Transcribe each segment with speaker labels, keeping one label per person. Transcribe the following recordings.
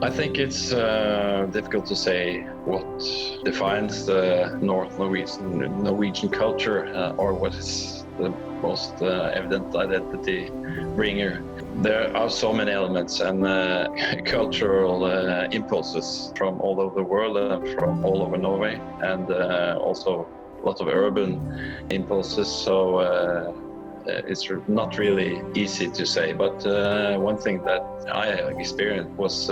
Speaker 1: I think it's difficult to say what defines the North Norwegian culture or what is the most evident identity bringer. There are so many elements and cultural impulses from all over the world, from all over Norway, and also a lot of urban impulses. So it's not really easy to say, but one thing that I experienced was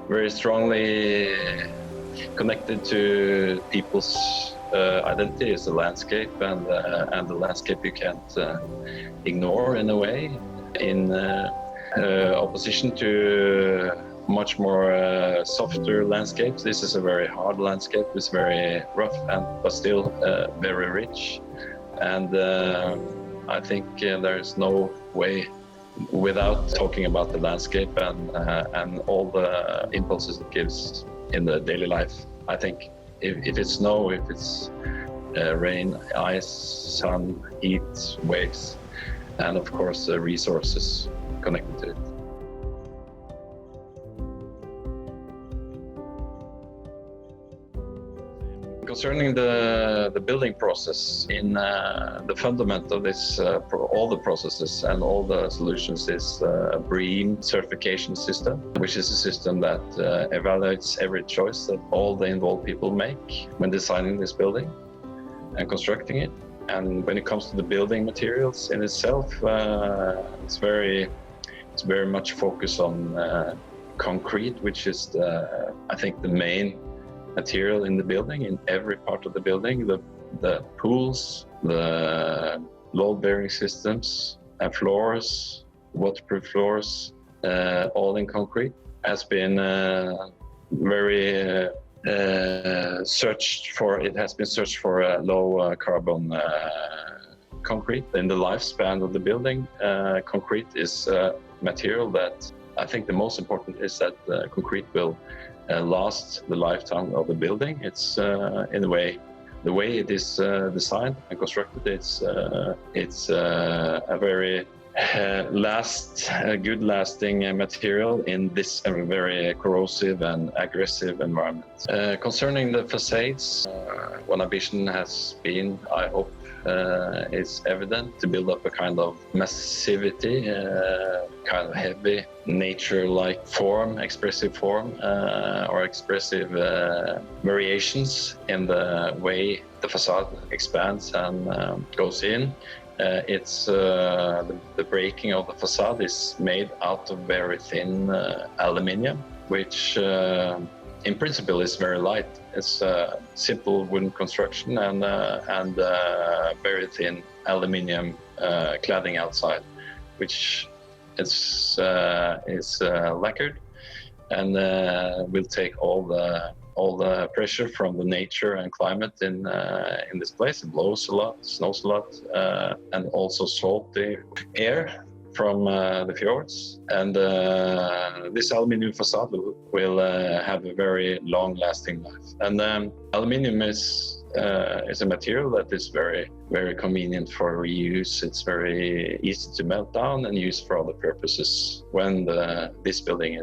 Speaker 1: very strongly connected to people's identity is the landscape, and the landscape you can't ignore in a way, in opposition to much more softer landscapes. This is a very hard landscape. It's very rough but still very rich, and I think there's no way without talking about the landscape and all the impulses it gives in the daily life. I think if it's snow, if it's rain, ice, sun, heat, waves, and of course the resources connected to it. Concerning the building process, in the fundament of this, all the processes and all the solutions is a BREEAM certification system, which is a system that evaluates every choice that all the involved people make when designing this building and constructing it. And when it comes to the building materials in itself, it's very much focused on concrete, which is I think the main material in the building, in every part of the building. The pools, the load-bearing systems, and floors, waterproof floors, all in concrete, has been very searched for. It has been searched for a low carbon concrete. In the lifespan of the building, concrete is a material that I think the most important is that concrete will last the lifetime of the building. It's in a way, the way it is designed and constructed, it's a very good lasting material in this very corrosive and aggressive environment. Concerning the facades, one ambition has been, I hope, is evident, to build up a kind of massivity, kind of heavy nature-like form, expressive form, or expressive variations in the way the facade expands and goes in. It's the breaking of the facade is made out of very thin aluminium, which in principle is very light. It's a simple wooden construction and very thin aluminium cladding outside, which is lacquered and will take all the pressure from the nature and climate in this place. It blows a lot, snows a lot, and also salty air from the fjords. And this aluminium facade will have a very long-lasting life. And aluminium is a material that is very, very convenient for reuse. It's very easy to melt down and use for other purposes when this building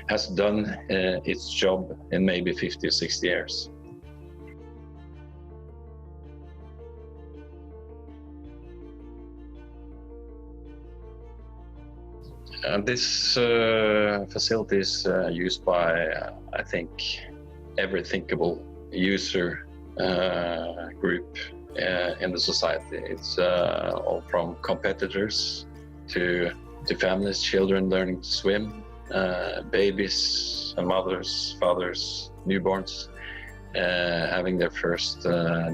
Speaker 1: has done its job in maybe 50 or 60 years. This facility is used by, I think, every thinkable user group in the society. It's all from competitors to families, children learning to swim, babies and mothers, fathers, newborns having their first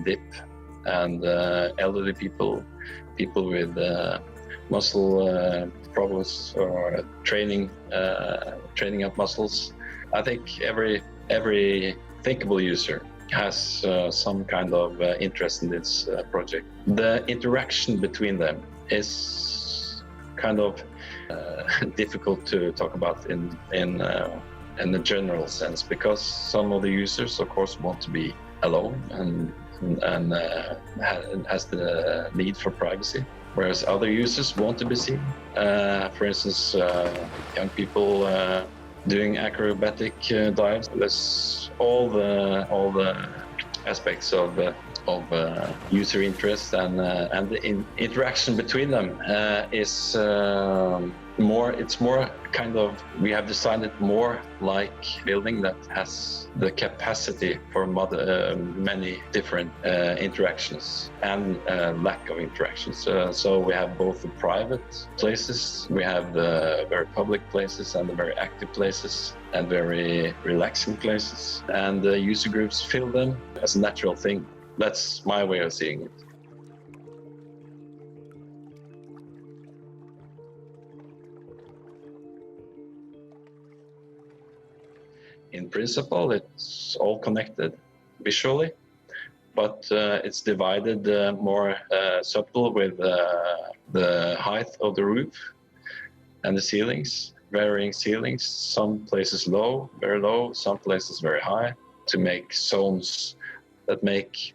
Speaker 1: dip, and elderly people with muscle problems or training up muscles. I think every thinkable user has some kind of interest in this project. The interaction between them is kind of difficult to talk about in the general sense, because some of the users, of course, want to be alone and has the need for privacy. whereas other users want to be seen. For instance, young people doing acrobatic dives. There's all the aspects of user interest, and the interaction between them is more. It's more kind of, we have designed it more like building that has the capacity for many different interactions and lack of interactions. So we have both the private places, we have the very public places, and the very active places, and very relaxing places, and the user groups fill them as a natural thing. That's my way of seeing it. In principle, it's all connected visually, but it's divided more subtle with the height of the roof and the ceilings, varying ceilings, some places low, very low, some places very high, to make zones that make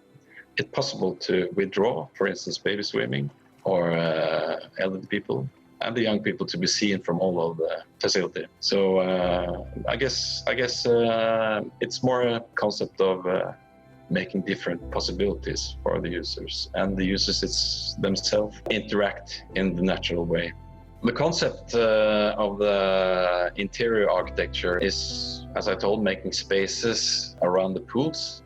Speaker 1: it possible to withdraw, for instance, baby swimming, or elderly people, and the young people to be seen from all of the facility. So I guess it's more a concept of making different possibilities for the users, and the users themselves interact in the natural way. The concept of the interior architecture is, as I told, making spaces around the pools.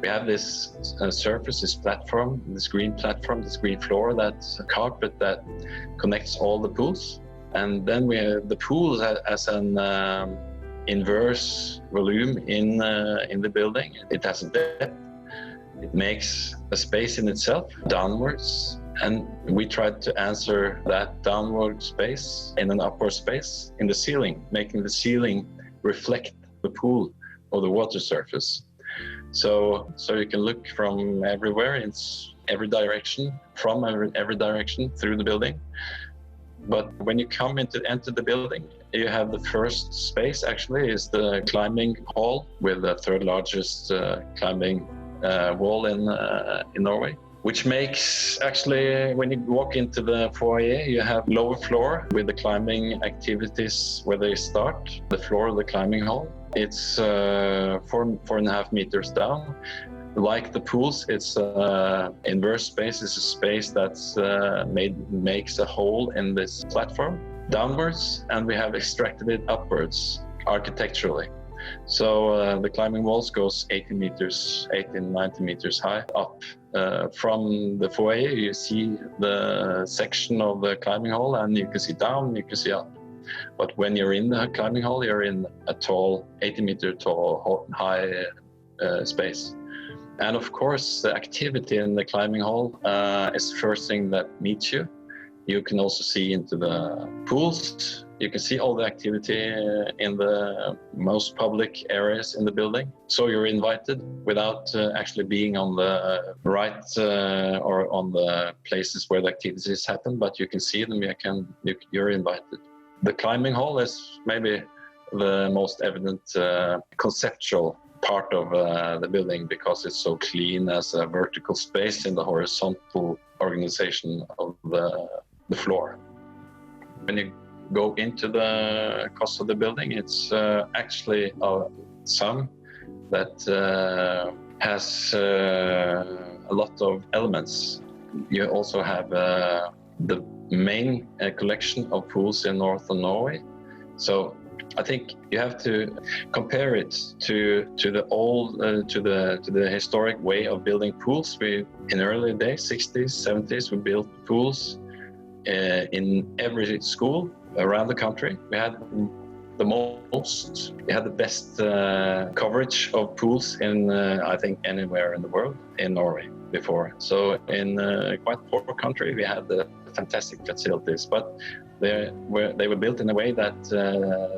Speaker 1: We have this surface, this platform, this green platform, this green floor, that's a carpet that connects all the pools. And then we have the pool as an inverse volume in the building. It has a depth. It makes a space in itself downwards. And we tried to answer that downward space in an upward space in the ceiling, making the ceiling reflect the pool or the water surface. So you can look from everywhere, in every direction, from every direction through the building. But when you come enter the building, you have the first space actually is the climbing hall, with the third largest climbing wall in Norway. Which makes, actually, when you walk into the foyer, you have lower floor with the climbing activities where they start, the floor of the climbing hall. It's 4.5 meters down. Like the pools, it's inverse space. It's a space that's makes a hole in this platform downwards, and we have extracted it upwards architecturally. So the climbing walls goes 90 meters high up. From the foyer, you see the section of the climbing hall, and you can see down, you can see up. But when you're in the climbing hall, you're in a tall, 80-meter tall, high space. And of course, the activity in the climbing hall is the first thing that meets you. You can also see into the pools. You can see all the activity in the most public areas in the building. So you're invited without actually being on the right or on the places where the activities happen, but you can see them, you're invited. The climbing hall is maybe the most evident conceptual part of the building, because it's so clean as a vertical space in the horizontal organization of the floor. When you go into the cost of the building, it's actually some that has a lot of elements. You also have the main collection of pools in northern Norway. So I think you have to compare it to the old, to the historic way of building pools. We, in early days, 60s, 70s, we built pools in every school around the country. We had the best coverage of pools in, I think, anywhere in the world, in Norway before. So in quite poor country, we had the fantastic facilities, but they were built in a way that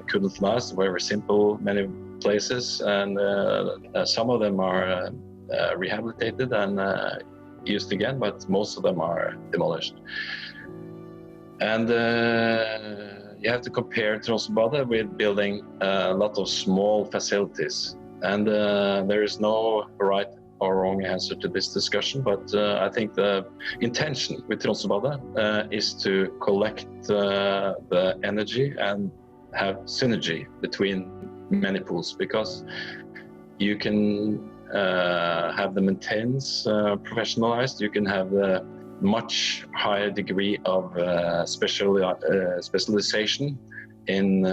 Speaker 1: couldn't last, very simple, many places, and some of them are rehabilitated and used again, but most of them are demolished. And you have to compare Tromsø with building a lot of small facilities, and there is no right or wrong answer to this discussion, but I think the intention with Tromsø is to collect the energy and have synergy between many pools, because you can have the maintenance professionalized, you can have the much higher degree of specialization in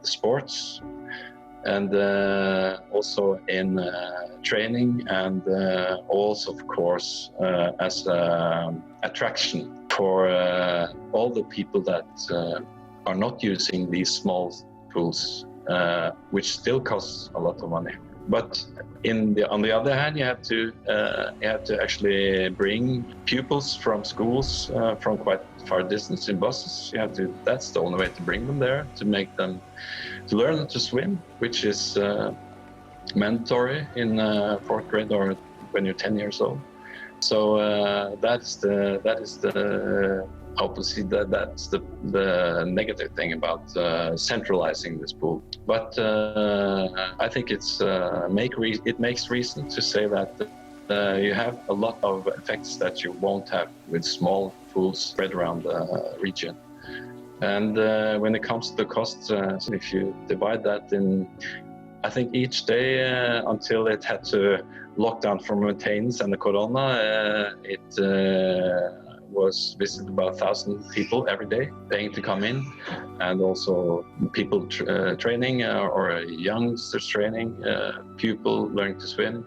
Speaker 1: sports, and also in training, and also of course as attraction for all the people that are not using these small pools, which still costs a lot of money. But on the other hand, you have to actually bring pupils from schools from quite far distance in buses. That's the only way to bring them there, to make them to learn to swim, which is mandatory in fourth grade or when you're 10 years old. So that's the opposite. That's the negative thing about centralizing this pool. But I think it makes reason to say that you have a lot of effects that you won't have with small pools spread around the region. And when it comes to the costs, if you divide that in, I think each day until it had to lock down for maintenance and the corona, it was visited about 1,000 people every day paying to come in, and also people training or youngsters training, pupil learning to swim,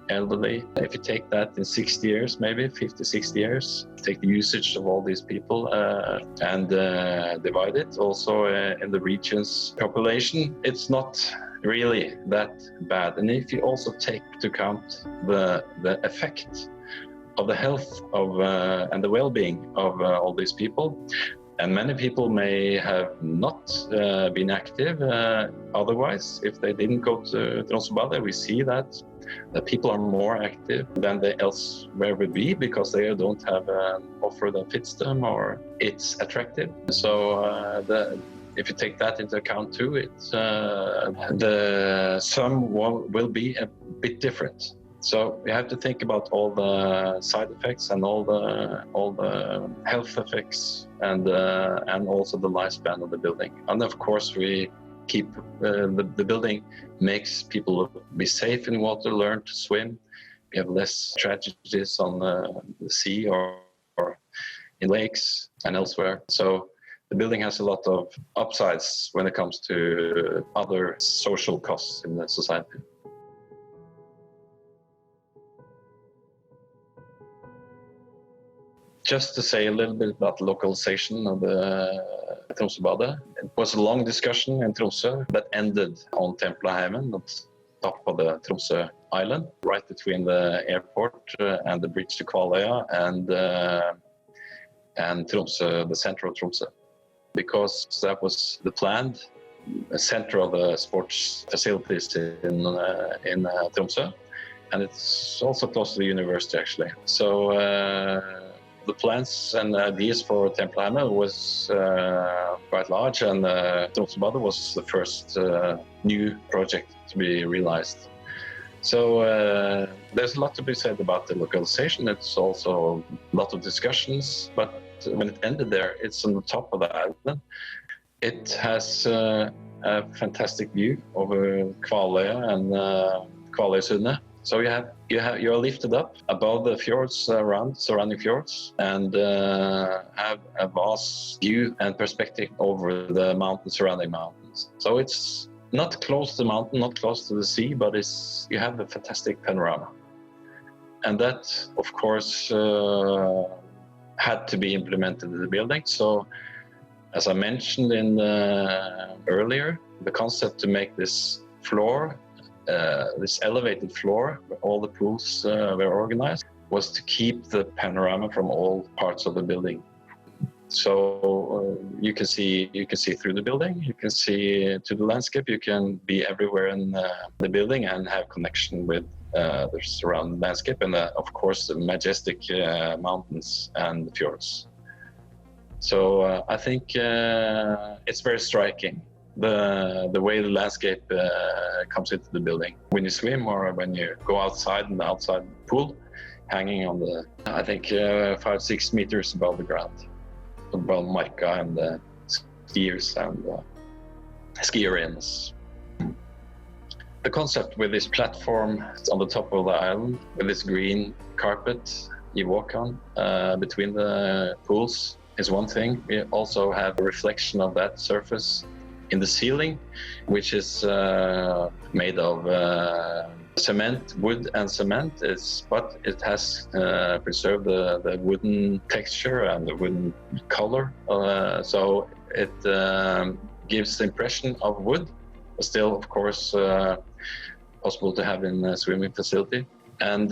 Speaker 1: elderly. If you take that in 60 years, maybe 50, 60 years, take the usage of all these people and divide it also in the region's population, it's not really that bad. And if you also take to account the effect of the health of and the well-being of all these people, and many people may have not been active otherwise if they didn't go to Tromsø. We see that people are more active than they elsewhere would be, because they don't have an offer that fits them or it's attractive. So if you take that into account too, the sum will be a bit different. So you have to think about all the side effects and all the health effects, and also the lifespan of the building. And of course, we keep the building makes people be safe in water, learn to swim. We have less tragedies on the sea or in lakes and elsewhere. So the building has a lot of upsides when it comes to other social costs in the society. Just to say a little bit about the localization of the Tromsø. It was a long discussion in Tromsø that ended on Templeheimen, on top of the Tromsø island, right between the airport and the bridge to Kvaløya and Tromsø, the center of Tromsø, because that was the planned center of the sports facilities in Tromsø, and it's also close to the university actually. So. The plans and ideas for Templeheimen was quite large, and Tromsø was the first new project to be realized. So there's a lot to be said about the localization. It's also a lot of discussions, but when it ended there, it's on the top of the island. It has a fantastic view over Kvaløya and Kvaløysundet. So you're lifted up above the fjords surrounding fjords, and have a vast view and perspective over the mountains, surrounding mountains. So it's not close to the mountain, not close to the sea, but you have a fantastic panorama. And that, of course, had to be implemented in the building. So, as I mentioned earlier, the concept to make this floor, this elevated floor where all the pools were organized, was to keep the panorama from all parts of the building. So you can see through the building, you can see to the landscape, you can be everywhere in the building and have connection with the surrounding landscape, and of course the majestic mountains and fjords. So I think it's very striking the way the landscape comes into the building. When you swim or when you go outside in the outside pool, hanging on the, I think 5-6 meters above the ground, above mica and the skiers and ski arenas. The concept with this platform on the top of the island, with this green carpet you walk on between the pools, is one thing. We also have a reflection of that surface in the ceiling, which is made of cement, wood and cement, but it has preserved the wooden texture and the wooden color. So it gives the impression of wood, but still, of course, possible to have in a swimming facility. And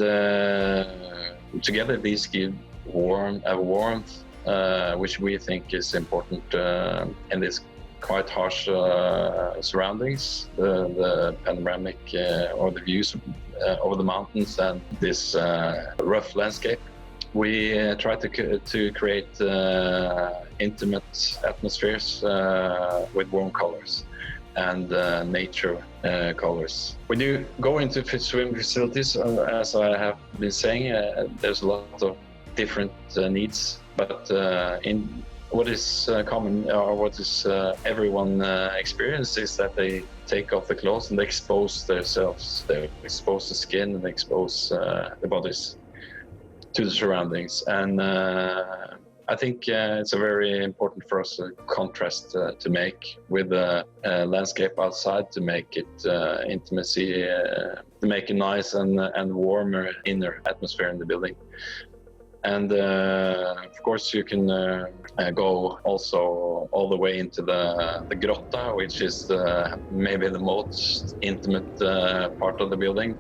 Speaker 1: together these give warmth, which we think is important in this quite harsh surroundings, the panoramic or the views over the mountains and this rough landscape. We try to create intimate atmospheres with warm colors and nature colors. When you go into swimming facilities, as I have been saying, there's a lot of different needs, but in what is common, or what is everyone experience, is that they take off the clothes and they expose themselves. They expose the skin and they expose the bodies to the surroundings. And I think it's a very important for us contrast to make with the landscape outside, to make it intimacy, to make a nice and warmer inner atmosphere in the building. And of course you can go also all the way into the grotta, which is maybe the most intimate part of the building,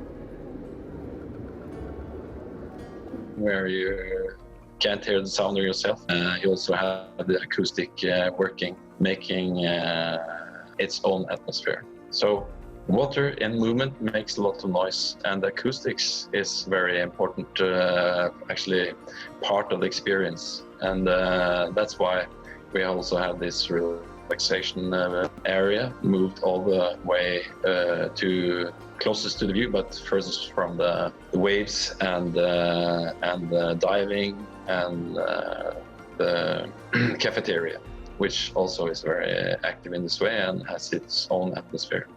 Speaker 1: where you can't hear the sound of yourself. You also have the acoustic working, making its own atmosphere. So water in movement makes a lot of noise, and acoustics is very important, actually part of the experience. And that's why we also have this relaxation area moved all the way to closest to the view, but furthest from the waves and diving and the cafeteria, which also is very active in this way and has its own atmosphere.